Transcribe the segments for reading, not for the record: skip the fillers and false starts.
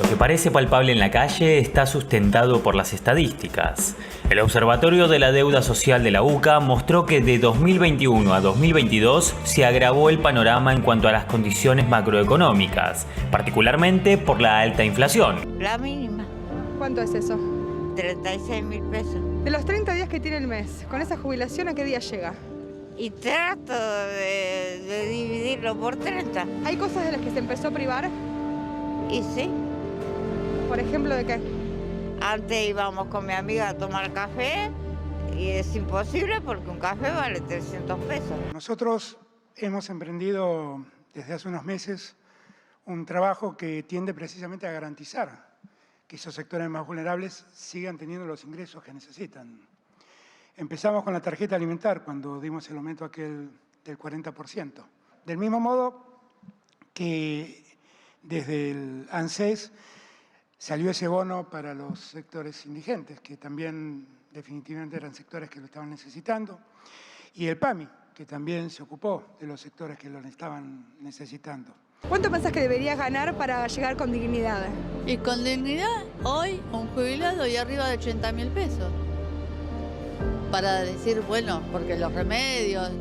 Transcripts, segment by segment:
Lo que parece palpable en la calle está sustentado por las estadísticas. El Observatorio de la Deuda Social de la UCA mostró que de 2021 a 2022 se agravó el panorama en cuanto a las condiciones macroeconómicas, particularmente por la alta inflación. La mínima, ¿Cuánto es eso? 36.000 pesos. De los 30 días que tiene el mes, ¿con esa jubilación a qué día llega? Y trato de dividirlo por 30. ¿Hay cosas de las que se empezó a privar? Y sí, Por ejemplo, ¿de qué? antes íbamos con mi amiga a tomar café y es imposible porque un café vale 300 pesos. Nosotros hemos emprendido desde hace unos meses un trabajo que tiende precisamente a garantizar que esos sectores más vulnerables sigan teniendo los ingresos que necesitan. Empezamos con la tarjeta alimentar cuando dimos el aumento aquel del 40%. Del mismo modo que desde el ANSES salió ese bono para los sectores indigentes, que también definitivamente eran sectores que lo estaban necesitando, y el PAMI, que también se ocupó de los sectores que lo estaban necesitando. ¿Cuánto pensás que deberías ganar para llegar con dignidad? Y con dignidad, hoy un jubilado y arriba de 80.000 pesos. Para decir, bueno, porque los remedios.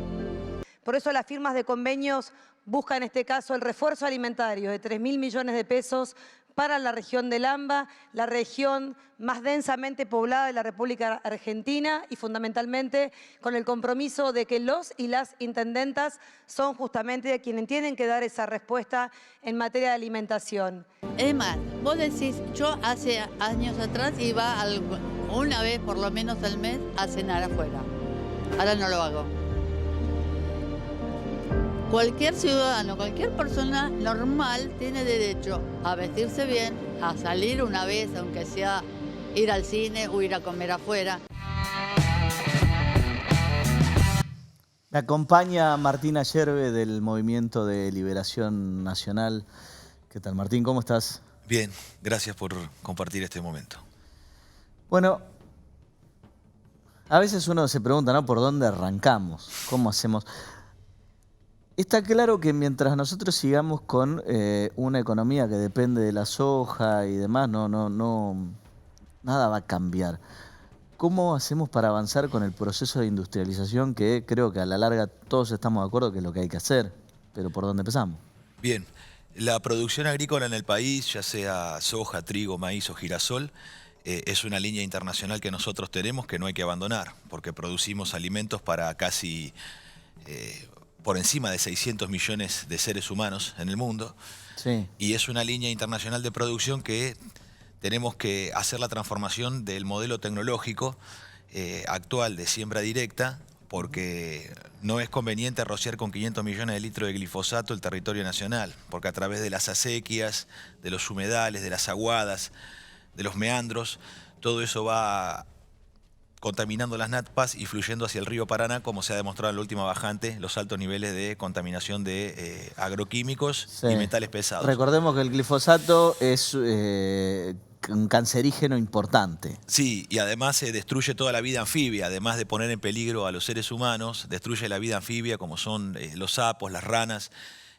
Por eso las firmas de convenios buscan en este caso el refuerzo alimentario de 3.000 millones de pesos para la región del AMBA, la región más densamente poblada de la República Argentina y fundamentalmente con el compromiso de que los y las intendentas son justamente quienes tienen que dar esa respuesta en materia de alimentación. Es más, vos decís, yo hace años atrás iba una vez por lo menos al mes a cenar afuera. Ahora no lo hago. Cualquier ciudadano, cualquier persona normal tiene derecho a vestirse bien, a salir una vez, aunque sea ir al cine o ir a comer afuera. Me acompaña Martina Yerbe del Movimiento de Liberación Nacional. ¿Qué tal, Martín? ¿Cómo estás? Bien, gracias por compartir este momento. Bueno, a veces uno se pregunta, ¿no? ¿Por dónde arrancamos? ¿Cómo hacemos? Está claro que mientras nosotros sigamos con una economía que depende de la soja y demás, nada va a cambiar. ¿Cómo hacemos para avanzar con el proceso de industrialización que creo que a la larga todos estamos de acuerdo que es lo que hay que hacer? Pero ¿por dónde empezamos? Bien, la producción agrícola en el país, ya sea soja, trigo, maíz o girasol, es una línea internacional que nosotros tenemos que no hay que abandonar, porque producimos alimentos para casi por encima de 600 millones de seres humanos en el mundo. Sí. Y es una línea internacional de producción que tenemos que hacer la transformación del modelo tecnológico actual de siembra directa, porque no es conveniente rociar con 500 millones de litros de glifosato el territorio nacional, porque a través de las acequias, de los humedales, de las aguadas, de los meandros, todo eso va contaminando las natpas y fluyendo hacia el río Paraná, como se ha demostrado en la última bajante, los altos niveles de contaminación de agroquímicos y metales pesados. Recordemos que el glifosato es un cancerígeno importante. Sí, y además se destruye toda la vida anfibia, además de poner en peligro a los seres humanos, destruye la vida anfibia como son los sapos, las ranas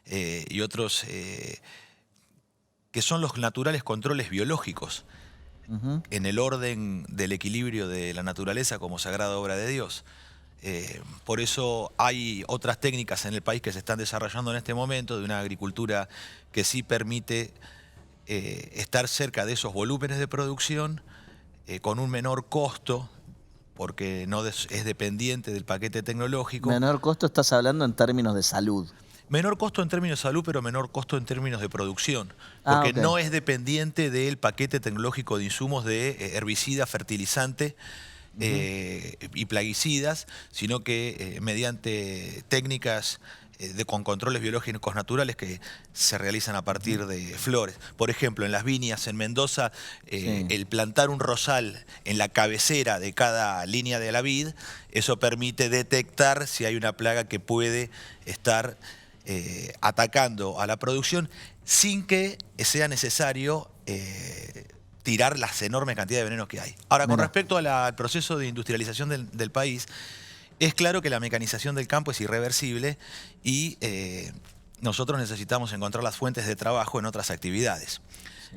y otros que son los naturales controles biológicos. En el orden del equilibrio de la naturaleza como sagrada obra de Dios. Por eso hay otras técnicas en el país que se están desarrollando en este momento de una agricultura que sí permite estar cerca de esos volúmenes de producción con un menor costo, porque no es dependiente del paquete tecnológico. Menor costo estás hablando en términos de salud. Menor costo en términos de salud, pero menor costo en términos de producción. Porque no es dependiente del paquete tecnológico de insumos de herbicida, fertilizante y plaguicidas, sino que mediante técnicas con controles biológicos naturales que se realizan a partir de flores. Por ejemplo, en las viñas en Mendoza, el plantar un rosal en la cabecera de cada línea de la vid, eso permite detectar si hay una plaga que puede estar atacando a la producción sin que sea necesario tirar las enormes cantidades de veneno que hay. Ahora, con respecto al proceso de industrialización del país, es claro que la mecanización del campo es irreversible y nosotros necesitamos encontrar las fuentes de trabajo en otras actividades.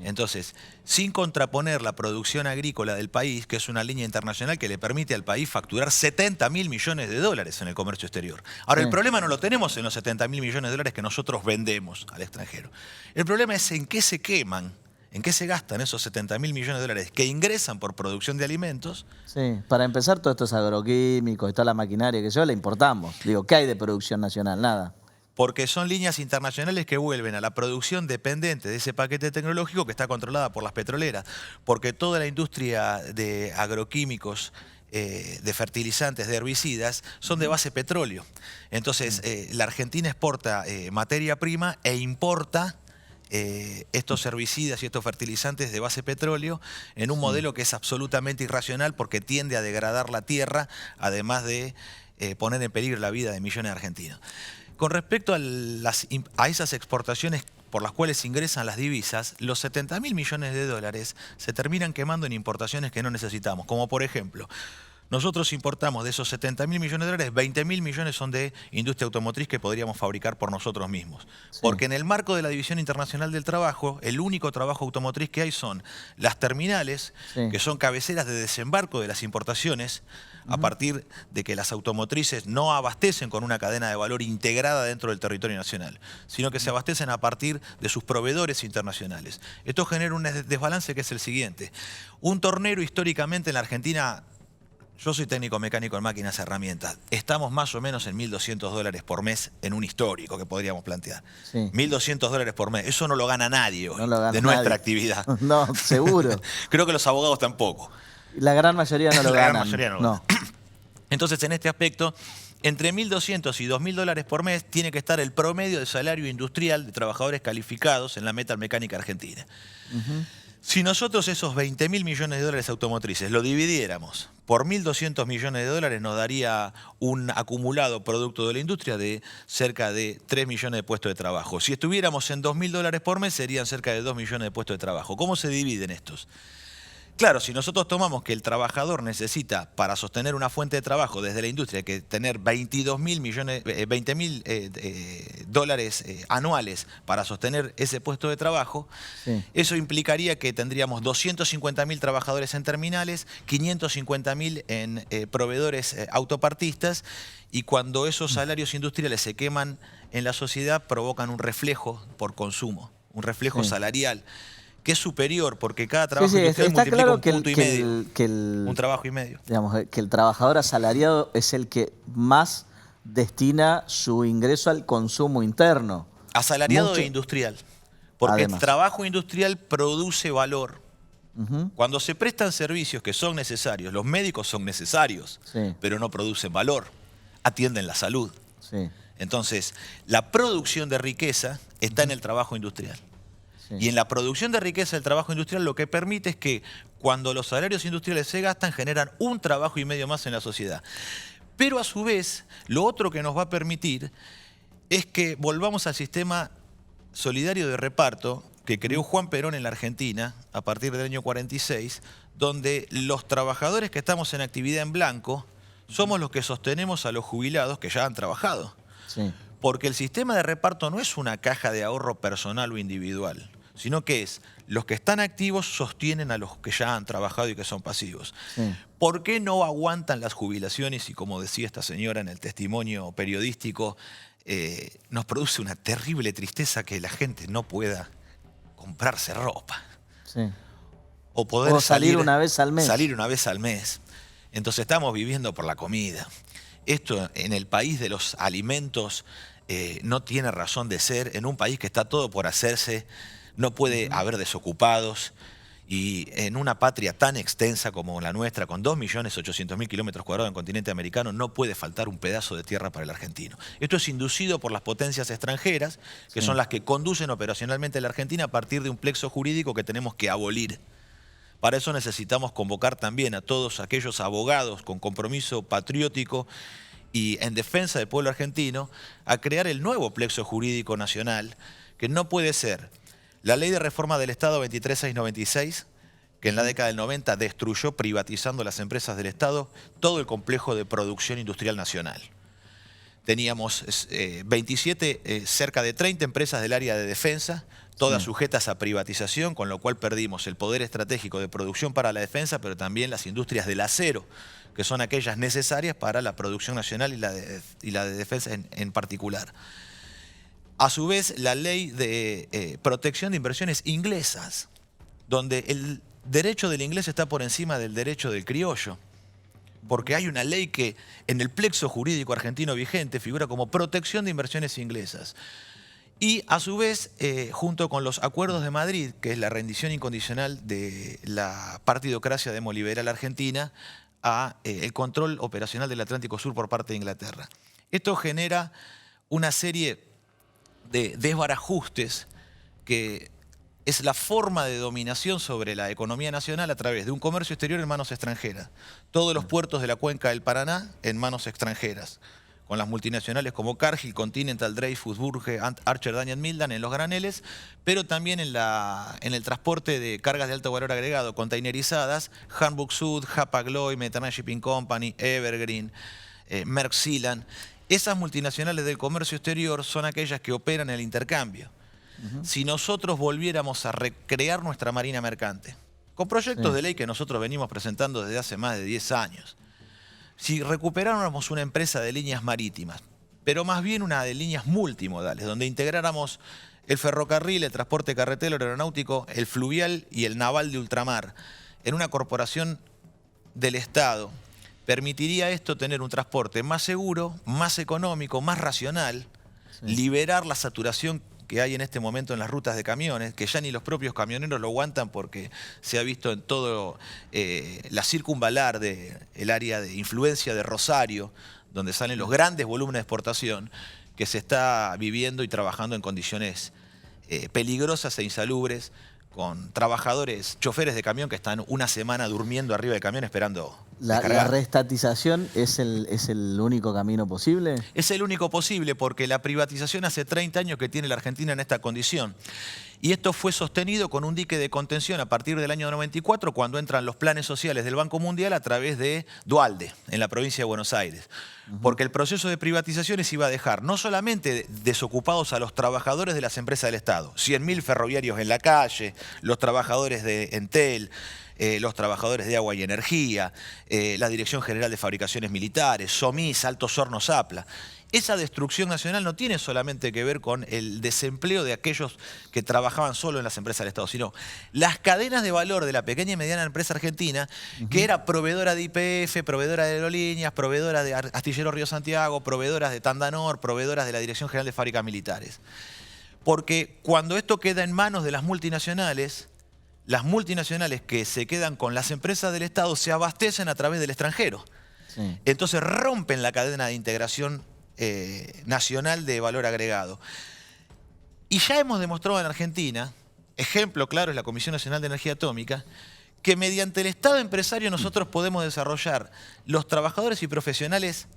Entonces, sin contraponer la producción agrícola del país, que es una línea internacional que le permite al país facturar 70.000 millones de dólares en el comercio exterior. Ahora, el problema no lo tenemos en los 70.000 millones de dólares que nosotros vendemos al extranjero. El problema es en qué se queman, en qué se gastan esos 70.000 millones de dólares que ingresan por producción de alimentos. Sí, para empezar, todos estos agroquímicos y toda la maquinaria que la importamos. Digo, ¿qué hay de producción nacional? Nada. Porque son líneas internacionales que vuelven a la producción dependiente de ese paquete tecnológico que está controlada por las petroleras. Porque toda la industria de agroquímicos, de fertilizantes, de herbicidas, son de base petróleo. Entonces, la Argentina exporta materia prima e importa estos herbicidas y estos fertilizantes de base petróleo en un modelo que es absolutamente irracional porque tiende a degradar la tierra, además de poner en peligro la vida de millones de argentinos. Con respecto a esas exportaciones por las cuales ingresan las divisas, los 70.000 millones de dólares se terminan quemando en importaciones que no necesitamos. Como por ejemplo, nosotros importamos de esos 70.000 millones de dólares, 20.000 millones son de industria automotriz que podríamos fabricar por nosotros mismos. Sí. Porque en el marco de la División Internacional del Trabajo, el único trabajo automotriz que hay son las terminales, que son cabeceras de desembarco de las importaciones, a partir de que las automotrices no abastecen con una cadena de valor integrada dentro del territorio nacional, sino que se abastecen a partir de sus proveedores internacionales. Esto genera un desbalance que es el siguiente. Un tornero históricamente en la Argentina, yo soy técnico mecánico en máquinas y herramientas, estamos más o menos en $1.200 por mes en un histórico que podríamos plantear. Sí. $1.200 por mes, eso no lo gana nadie hoy, de nuestra actividad. No, seguro. Creo que los abogados tampoco. La gran mayoría no lo ganan. La gran mayoría no. Entonces, en este aspecto, entre $1.200 y $2.000 por mes tiene que estar el promedio de salario industrial de trabajadores calificados en la metalmecánica argentina. Si nosotros esos 20.000 millones de dólares automotrices lo dividiéramos por 1.200 millones de dólares, nos daría un acumulado producto de la industria de cerca de 3 millones de puestos de trabajo. Si estuviéramos en $2.000 por mes, serían cerca de 2 millones de puestos de trabajo. ¿Cómo se dividen estos? Claro, si nosotros tomamos que el trabajador necesita, para sostener una fuente de trabajo desde la industria, que tener 20.000 dólares anuales para sostener ese puesto de trabajo, eso implicaría que tendríamos 250.000 trabajadores en terminales, 550.000 en proveedores autopartistas, y cuando esos salarios industriales se queman en la sociedad, provocan un reflejo por consumo, un reflejo salarial, que es superior, porque cada trabajo industrial multiplica claro un punto y medio. Un trabajo y medio. Digamos, que el trabajador asalariado es el que más destina su ingreso al consumo interno. Asalariado e industrial. Porque además, el trabajo industrial produce valor. Cuando se prestan servicios que son necesarios, los médicos son necesarios, pero no producen valor, atienden la salud. Entonces, la producción de riqueza está en el trabajo industrial. Y en la producción de riqueza del trabajo industrial lo que permite es que cuando los salarios industriales se gastan, generan un trabajo y medio más en la sociedad. Pero a su vez, lo otro que nos va a permitir es que volvamos al sistema solidario de reparto que creó Juan Perón en la Argentina a partir del año 46, donde los trabajadores que estamos en actividad en blanco somos los que sostenemos a los jubilados que ya han trabajado. Porque el sistema de reparto no es una caja de ahorro personal o individual, sino que es los que están activos sostienen a los que ya han trabajado y que son pasivos. ¿Por qué no aguantan las jubilaciones? Y como decía esta señora en el testimonio periodístico, nos produce una terrible tristeza que la gente no pueda comprarse ropa. O poder salir una vez al mes. Salir una vez al mes. Entonces estamos viviendo por la comida. Esto en el país de los alimentos no tiene razón de ser. En un país que está todo por hacerse, no puede haber desocupados. Y en una patria tan extensa como la nuestra, con 2.800.000 kilómetros cuadrados en el continente americano, no puede faltar un pedazo de tierra para el argentino. Esto es inducido por las potencias extranjeras, que son las que conducen operacionalmente a la Argentina a partir de un plexo jurídico que tenemos que abolir. Para eso necesitamos convocar también a todos aquellos abogados con compromiso patriótico y en defensa del pueblo argentino a crear el nuevo plexo jurídico nacional, que no puede ser la Ley de Reforma del Estado 23696, que en la década del 90 destruyó, privatizando las empresas del Estado, todo el complejo de producción industrial nacional. Teníamos 27, cerca de 30 empresas del área de defensa, todas sujetas a privatización, con lo cual perdimos el poder estratégico de producción para la defensa, pero también las industrias del acero, que son aquellas necesarias para la producción nacional y la de defensa en particular. A su vez, la ley de protección de inversiones inglesas, donde el derecho del inglés está por encima del derecho del criollo, porque hay una ley que en el plexo jurídico argentino vigente figura como protección de inversiones inglesas. Y a su vez, junto con los acuerdos de Madrid, que es la rendición incondicional de la partidocracia demoliberal argentina a el control operacional del Atlántico Sur por parte de Inglaterra. Esto genera una serie de desbarajustes que es la forma de dominación sobre la economía nacional a través de un comercio exterior en manos extranjeras. Todos los puertos de la cuenca del Paraná en manos extranjeras, con las multinacionales como Cargill, Continental, Dreyfus, Burge, Archer, Daniel Mildan en los graneles, pero también en el transporte de cargas de alto valor agregado, containerizadas, Hamburg Sud, Hapag-Lloyd, Mediterranean Shipping Company, Evergreen, Maersk Sealand. Esas multinacionales del comercio exterior son aquellas que operan el intercambio. Si nosotros volviéramos a recrear nuestra marina mercante, con proyectos de ley que nosotros venimos presentando desde hace más de 10 años, si recuperáramos una empresa de líneas marítimas, pero más bien una de líneas multimodales, donde integráramos el ferrocarril, el transporte carretero, el aeronáutico, el fluvial y el naval de ultramar, en una corporación del Estado, permitiría esto tener un transporte más seguro, más económico, más racional, liberar la saturación que hay en este momento en las rutas de camiones, que ya ni los propios camioneros lo aguantan porque se ha visto en todo la circunvalar del área de influencia de Rosario, donde salen los grandes volúmenes de exportación, que se está viviendo y trabajando en condiciones peligrosas e insalubres, con trabajadores, choferes de camión que están una semana durmiendo arriba del camión esperando descargar. ¿La reestatización es el único camino posible? Es el único posible porque la privatización hace 30 años que tiene la Argentina en esta condición. Y esto fue sostenido con un dique de contención a partir del año 94, cuando entran los planes sociales del Banco Mundial a través de Duhalde, en la provincia de Buenos Aires. Porque el proceso de privatizaciones iba a dejar no solamente desocupados a los trabajadores de las empresas del Estado, 100.000 ferroviarios en la calle, los trabajadores de Entel, los trabajadores de Agua y Energía, la Dirección General de Fabricaciones Militares, SOMIS, Altos Hornos Apla. Esa destrucción nacional no tiene solamente que ver con el desempleo de aquellos que trabajaban solo en las empresas del Estado, sino las cadenas de valor de la pequeña y mediana empresa argentina, que era proveedora de YPF, proveedora de aerolíneas, proveedora de Astillero Río Santiago, proveedoras de Tandanor, proveedoras de la Dirección General de Fábricas Militares. Porque cuando esto queda en manos de las multinacionales que se quedan con las empresas del Estado se abastecen a través del extranjero. Entonces rompen la cadena de integración nacional de valor agregado. Y ya hemos demostrado en Argentina, ejemplo claro es la Comisión Nacional de Energía Atómica, que mediante el Estado empresario nosotros podemos desarrollar los trabajadores y profesionales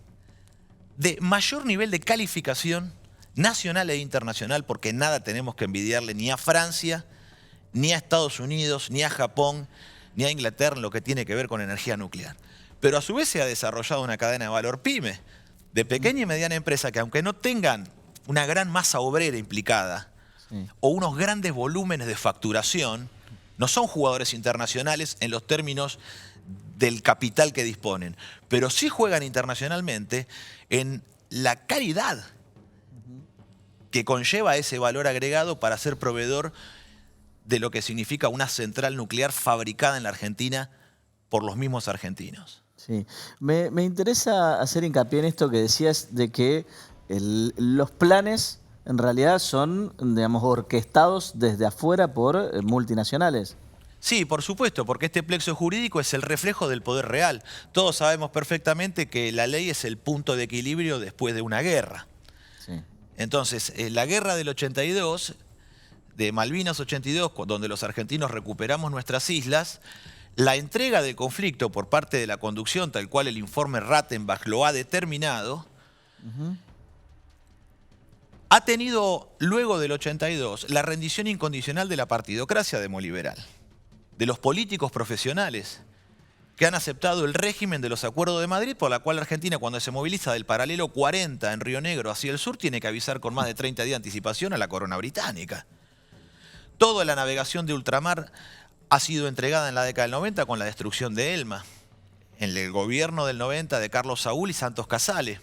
de mayor nivel de calificación nacional e internacional, porque nada tenemos que envidiarle ni a Francia, ni a Estados Unidos, ni a Japón, ni a Inglaterra en lo que tiene que ver con energía nuclear. Pero a su vez se ha desarrollado una cadena de valor pyme, de pequeña y mediana empresa, que aunque no tengan una gran masa obrera implicada o unos grandes volúmenes de facturación, no son jugadores internacionales en los términos del capital que disponen, pero sí juegan internacionalmente en la calidad que conlleva ese valor agregado para ser proveedor de lo que significa una central nuclear fabricada en la Argentina por los mismos argentinos. Sí, me interesa hacer hincapié en esto que decías de que los planes en realidad son, digamos, orquestados desde afuera por multinacionales. Sí, por supuesto, porque este plexo jurídico es el reflejo del poder real. Todos sabemos perfectamente que la ley es el punto de equilibrio después de una guerra. Entonces, la guerra del 82, de Malvinas 82, donde los argentinos recuperamos nuestras islas, la entrega del conflicto por parte de la conducción, tal cual el informe Rattenbach lo ha determinado, ha tenido, luego del 82, la rendición incondicional de la partidocracia demoliberal, de los políticos profesionales que han aceptado el régimen de los acuerdos de Madrid, por la cual Argentina, cuando se moviliza del paralelo 40 en Río Negro hacia el sur, tiene que avisar con más de 30 días de anticipación a la corona británica. Toda la navegación de ultramar ha sido entregada en la década del 90 con la destrucción de Elma, en el gobierno del 90 de Carlos Saúl y Santos Casale,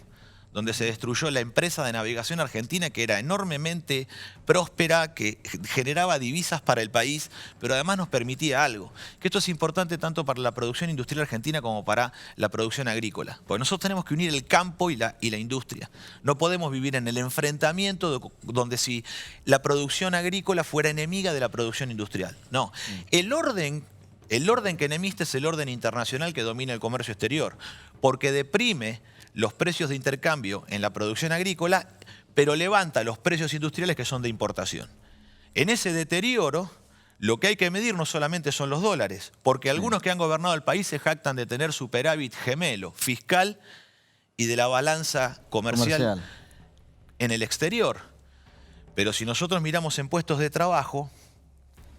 donde se destruyó la empresa de navegación argentina, que era enormemente próspera, que generaba divisas para el país, pero además nos permitía algo, que esto es importante tanto para la producción industrial argentina como para la producción agrícola. Porque nosotros tenemos que unir el campo y la industria. No podemos vivir en el enfrentamiento donde si la producción agrícola fuera enemiga de la producción industrial. No, el orden que enemista es el orden internacional que domina el comercio exterior, porque deprime los precios de intercambio en la producción agrícola, pero levanta los precios industriales que son de importación. En ese deterioro, lo que hay que medir no solamente son los dólares, porque algunos que han gobernado el país se jactan de tener superávit gemelo, fiscal y de la balanza comercial en el exterior. Pero si nosotros miramos en puestos de trabajo,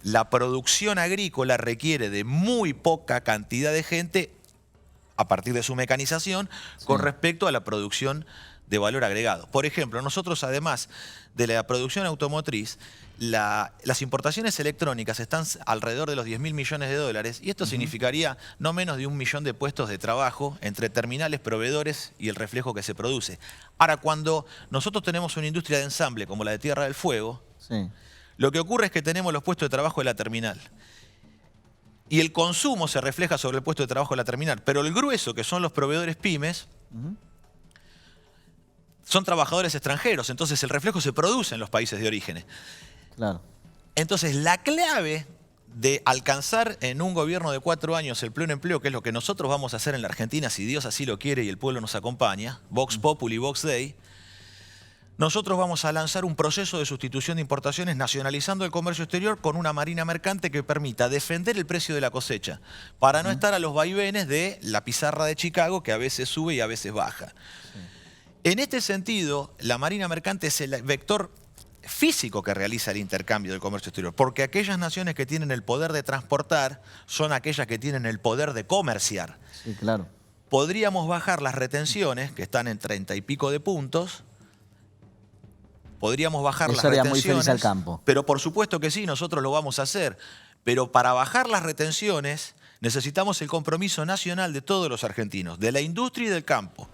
la producción agrícola requiere de muy poca cantidad de gente a partir de su mecanización con respecto a la producción de valor agregado. Por ejemplo, nosotros además de la producción automotriz, las importaciones electrónicas están alrededor de los 10.000 millones de dólares y esto significaría no menos de 1 millón de puestos de trabajo entre terminales, proveedores y el reflejo que se produce. Ahora, cuando nosotros tenemos una industria de ensamble como la de Tierra del Fuego, lo que ocurre es que tenemos los puestos de trabajo de la terminal. Y el consumo se refleja sobre el puesto de trabajo de la terminal. Pero el grueso, que son los proveedores pymes, son trabajadores extranjeros. Entonces el reflejo se produce en los países de origen. Claro. Entonces la clave de alcanzar en un gobierno de 4 años el pleno empleo, que es lo que nosotros vamos a hacer en la Argentina, si Dios así lo quiere y el pueblo nos acompaña, Vox Populi, Vox Dei, nosotros vamos a lanzar un proceso de sustitución de importaciones nacionalizando el comercio exterior con una marina mercante que permita defender el precio de la cosecha para no estar a los vaivenes de la pizarra de Chicago que a veces sube y a veces baja. En este sentido, la marina mercante es el vector físico que realiza el intercambio del comercio exterior, porque aquellas naciones que tienen el poder de transportar son aquellas que tienen el poder de comerciar. Sí, claro. Podríamos bajar las retenciones, que están en 30 y pico de puntos. Podríamos bajar las retenciones, muy feliz al campo. Pero por supuesto que sí, nosotros lo vamos a hacer. Pero para bajar las retenciones necesitamos el compromiso nacional de todos los argentinos, de la industria y del campo,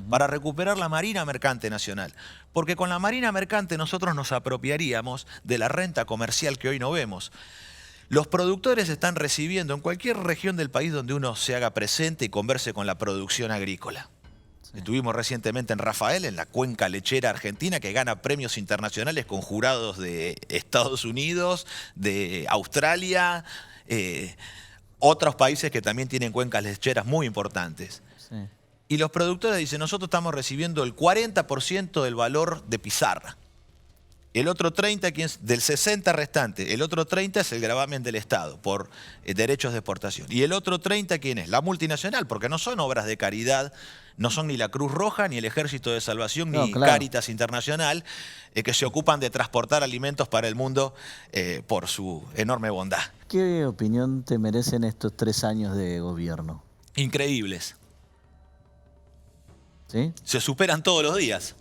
para recuperar la marina mercante nacional. Porque con la marina mercante nosotros nos apropiaríamos de la renta comercial que hoy no vemos. Los productores están recibiendo en cualquier región del país donde uno se haga presente y converse con la producción agrícola. Estuvimos recientemente en Rafael, en la cuenca lechera argentina, que gana premios internacionales con jurados de Estados Unidos, de Australia, otros países que también tienen cuencas lecheras muy importantes. Y los productores dicen, nosotros estamos recibiendo el 40% del valor de pizarra. El otro 30%, del 60% restante, el otro 30% es el gravamen del Estado por derechos de exportación. Y el otro 30%, ¿quién es? La multinacional, porque no son obras de caridad, no son ni la Cruz Roja, ni el Ejército de Salvación, ni Cáritas Internacional, que se ocupan de transportar alimentos para el mundo por su enorme bondad. ¿Qué opinión te merecen estos 3 años de gobierno? Increíbles. ¿Sí? Se superan todos los días.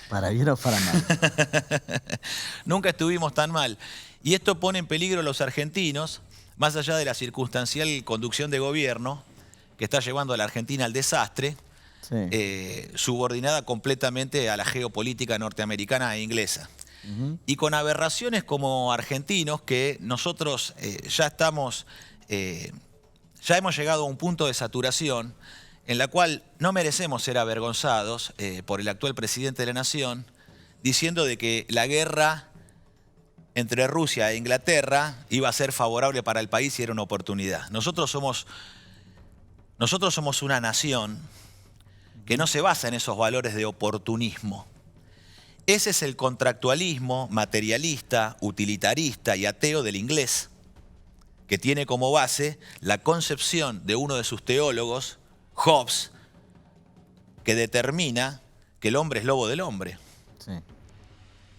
¿Para bien o para mal? Nunca estuvimos tan mal. Y esto pone en peligro a los argentinos, más allá de la circunstancial conducción de gobierno que está llevando a la Argentina al desastre, subordinada completamente a la geopolítica norteamericana e inglesa. Y con aberraciones como argentinos que nosotros ya hemos llegado a un punto de saturación en la cual no merecemos ser avergonzados por el actual presidente de la Nación, diciendo de que la guerra entre Rusia e Inglaterra iba a ser favorable para el país y era una oportunidad. Nosotros somos una nación que no se basa en esos valores de oportunismo. Ese es el contractualismo materialista, utilitarista y ateo del inglés, que tiene como base la concepción de uno de sus teólogos, Hobbes, que determina que el hombre es lobo del hombre.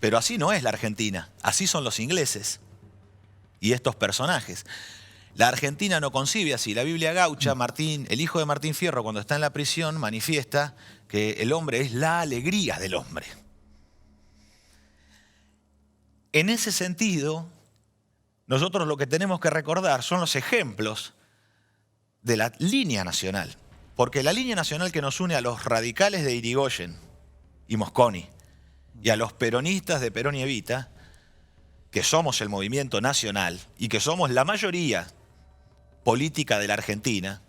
Pero así no es la Argentina, así son los ingleses y estos personajes. La Argentina no concibe así. La Biblia gaucha, el hijo de Martín Fierro, cuando está en la prisión, manifiesta que el hombre es la alegría del hombre. En ese sentido, nosotros lo que tenemos que recordar son los ejemplos de la línea nacional. Porque la línea nacional que nos une a los radicales de Irigoyen y Mosconi y a los peronistas de Perón y Evita, que somos el movimiento nacional y que somos la mayoría política de la Argentina,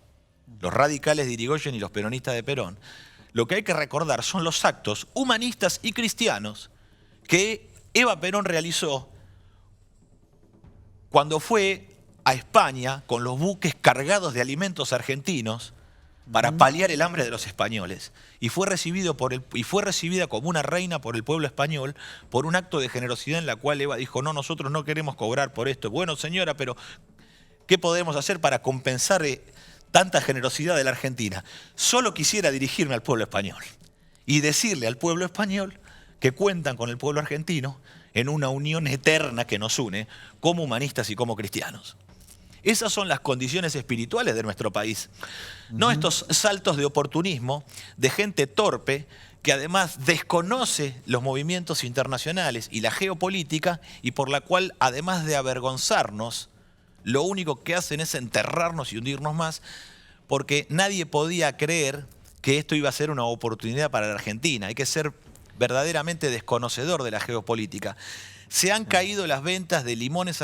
los radicales de Irigoyen y los peronistas de Perón, lo que hay que recordar son los actos humanistas y cristianos que Eva Perón realizó cuando fue a España con los buques cargados de alimentos argentinos para paliar el hambre de los españoles. Y fue recibida como una reina por el pueblo español por un acto de generosidad en la cual Eva dijo, no, nosotros no queremos cobrar por esto. Bueno, señora, pero ¿qué podemos hacer para compensar tanta generosidad de la Argentina? Solo quisiera dirigirme al pueblo español y decirle al pueblo español que cuentan con el pueblo argentino en una unión eterna que nos une como humanistas y como cristianos. Esas son las condiciones espirituales de nuestro país. No estos saltos de oportunismo de gente torpe que además desconoce los movimientos internacionales y la geopolítica y por la cual, además de avergonzarnos, lo único que hacen es enterrarnos y hundirnos más, porque nadie podía creer que esto iba a ser una oportunidad para la Argentina. Hay que ser verdaderamente desconocedor de la geopolítica. Se han caído las ventas de limones.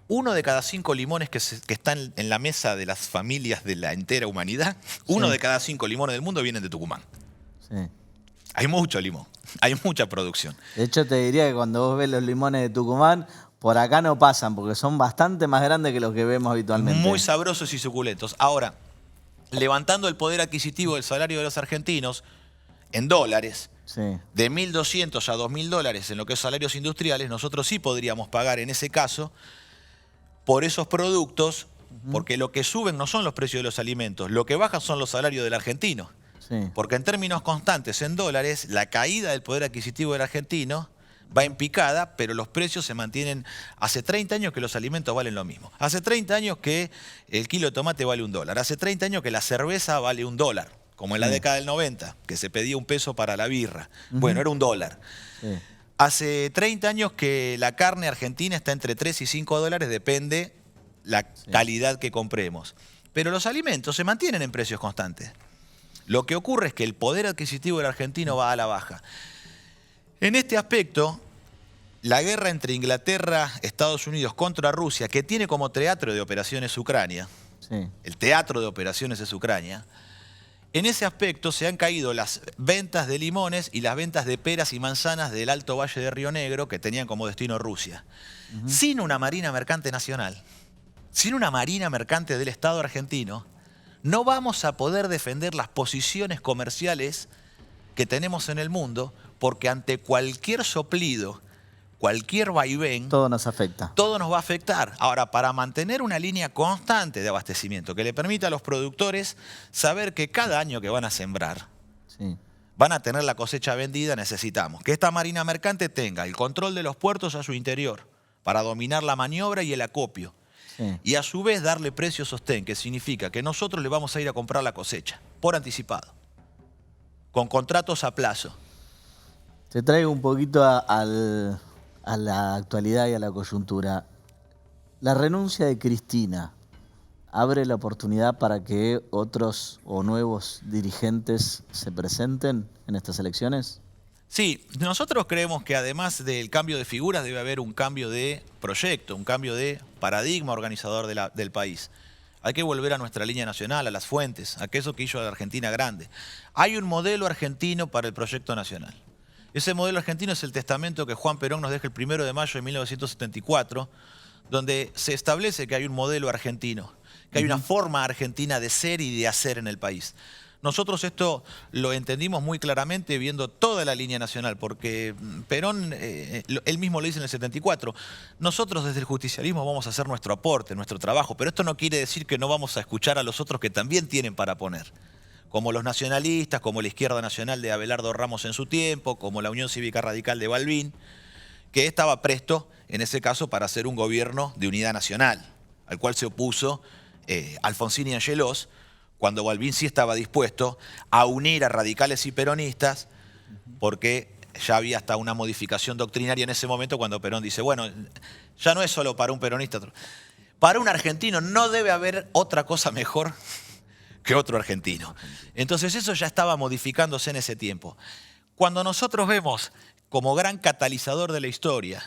1 de cada 5 limones que están en la mesa de las familias de la entera humanidad, 1 de cada 5 limones del mundo vienen de Tucumán. Sí. Hay mucho limón, hay mucha producción. De hecho, te diría que cuando vos ves los limones de Tucumán, por acá no pasan, porque son bastante más grandes que los que vemos habitualmente. Muy sabrosos y suculentos. Ahora, levantando el poder adquisitivo del salario de los argentinos en dólares, sí, de 1.200 a 2.000 dólares en lo que es salarios industriales, nosotros sí podríamos pagar en ese caso por esos productos, porque lo que suben no son los precios de los alimentos, lo que bajan son los salarios del argentino. sí. Porque en términos constantes, en dólares, la caída del poder adquisitivo del argentino va en picada, pero los precios se mantienen. Hace 30 años que los alimentos valen lo mismo. Hace 30 años que el kilo de tomate vale $1. Hace 30 años que la cerveza vale $1, como en la década del 90, que se pedía $1 para la birra. Bueno, era $1. Sí. Hace 30 años que la carne argentina está entre 3 y 5 dólares, depende la calidad que compremos. Pero los alimentos se mantienen en precios constantes. Lo que ocurre es que el poder adquisitivo del argentino va a la baja. En este aspecto, la guerra entre Inglaterra, Estados Unidos contra Rusia, que tiene como teatro de operaciones Ucrania, Sí. el teatro de operaciones es Ucrania, en ese aspecto se han caído las ventas de limones y las ventas de peras y manzanas del Alto Valle de Río Negro, que tenían como destino Rusia. Sin una marina mercante nacional, sin una marina mercante del Estado argentino, no vamos a poder defender las posiciones comerciales que tenemos en el mundo, porque ante cualquier soplido, cualquier vaivén, Todo nos afecta. todo nos va a afectar. Ahora, para mantener una línea constante de abastecimiento que le permita a los productores saber que cada año que van a sembrar Sí. van a tener la cosecha vendida, necesitamos que esta marina mercante tenga el control de los puertos a su interior para dominar la maniobra y el acopio. Sí. Y a su vez darle precio sostén, que significa que nosotros le vamos a ir a comprar la cosecha por anticipado, con contratos a plazo. Te traigo un poquito a la actualidad y a la coyuntura. La renuncia de Cristina abre la oportunidad para que otros o nuevos dirigentes se presenten en estas elecciones. Sí, nosotros creemos que además del cambio de figuras debe haber un cambio de proyecto, un cambio de paradigma organizador del país. Hay que volver a nuestra línea nacional, a las fuentes, a aquello que hizo a la Argentina grande. Hay un modelo argentino para el proyecto nacional. Ese modelo argentino es el testamento que Juan Perón nos deja el 1 de mayo de 1974, donde se establece que hay un modelo argentino, que hay una forma argentina de ser y de hacer en el país. Nosotros esto lo entendimos muy claramente viendo toda la línea nacional, porque Perón, él mismo lo dice en el 74, nosotros desde el justicialismo vamos a hacer nuestro aporte, nuestro trabajo, pero esto no quiere decir que no vamos a escuchar a los otros que también tienen para poner, como los nacionalistas, como la Izquierda Nacional de Abelardo Ramos en su tiempo, como la Unión Cívica Radical de Balbín, que estaba presto, en ese caso, para hacer un gobierno de unidad nacional, al cual se opuso Alfonsín y Angelós, cuando Balbín sí estaba dispuesto a unir a radicales y peronistas, porque ya había hasta una modificación doctrinaria en ese momento cuando Perón dice, bueno, ya no es solo para un peronista, para un argentino no debe haber otra cosa mejor que otro argentino. Entonces eso ya estaba modificándose en ese tiempo. Cuando nosotros vemos como gran catalizador de la historia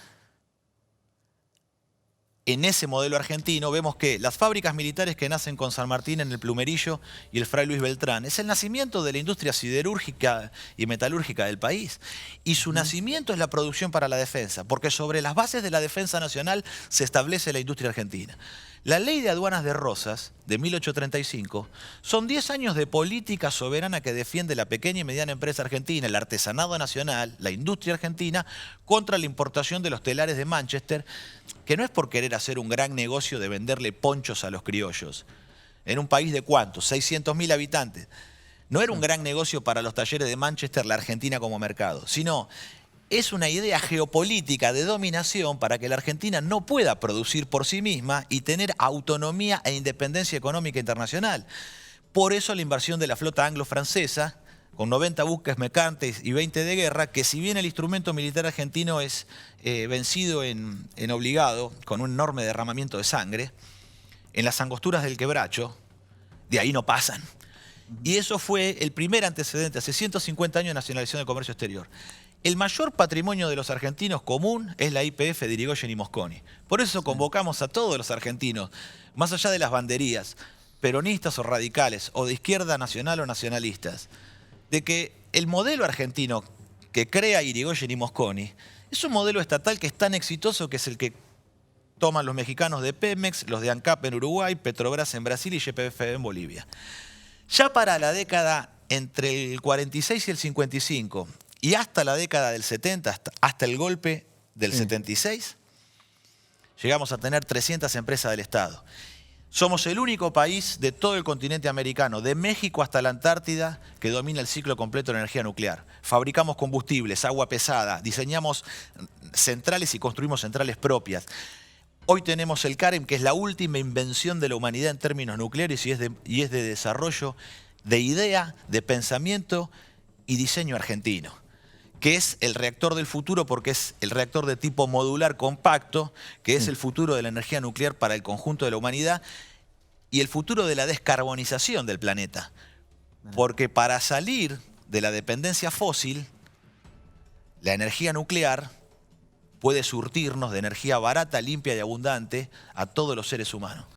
en ese modelo argentino, vemos que las fábricas militares que nacen con San Martín en el Plumerillo y el Fray Luis Beltrán es el nacimiento de la industria siderúrgica y metalúrgica del país. Y su nacimiento es la producción para la defensa, porque sobre las bases de la defensa nacional se establece la industria argentina. La Ley de Aduanas de Rosas, de 1835, son 10 años de política soberana que defiende la pequeña y mediana empresa argentina, el artesanado nacional, la industria argentina, contra la importación de los telares de Manchester, que no es por querer hacer un gran negocio de venderle ponchos a los criollos. En un país de ¿cuántos? 600.000 habitantes. No era un gran negocio para los talleres de Manchester la Argentina como mercado, sino es una idea geopolítica de dominación para que la Argentina no pueda producir por sí misma y tener autonomía e independencia económica internacional. Por eso la invasión de la flota anglo-francesa, con 90 buques mercantes y 20 de guerra, que si bien el instrumento militar argentino es vencido en obligado, con un enorme derramamiento de sangre, en las angosturas del Quebracho, de ahí no pasan. Y eso fue el primer antecedente, hace 150 años de nacionalización del comercio exterior. El mayor patrimonio de los argentinos común es la YPF de Irigoyen y Mosconi. Por eso convocamos a todos los argentinos, más allá de las banderías, peronistas o radicales, o de izquierda nacional o nacionalistas, de que el modelo argentino que crea Irigoyen y Mosconi es un modelo estatal que es tan exitoso que es el que toman los mexicanos de Pemex, los de ANCAP en Uruguay, Petrobras en Brasil y YPF en Bolivia. Ya para la década entre el 46 y el 55, y hasta la década del 70, hasta el golpe del 76, llegamos a tener 300 empresas del Estado. Somos el único país de todo el continente americano, de México hasta la Antártida, que domina el ciclo completo de la energía nuclear. Fabricamos combustibles, agua pesada, diseñamos centrales y construimos centrales propias. Hoy tenemos el CAREM, que es la última invención de la humanidad en términos nucleares y es de desarrollo de idea, de pensamiento y diseño argentino, que es el reactor del futuro porque es el reactor de tipo modular compacto, que es el futuro de la energía nuclear para el conjunto de la humanidad y el futuro de la descarbonización del planeta. Porque para salir de la dependencia fósil, la energía nuclear puede surtirnos de energía barata, limpia y abundante a todos los seres humanos.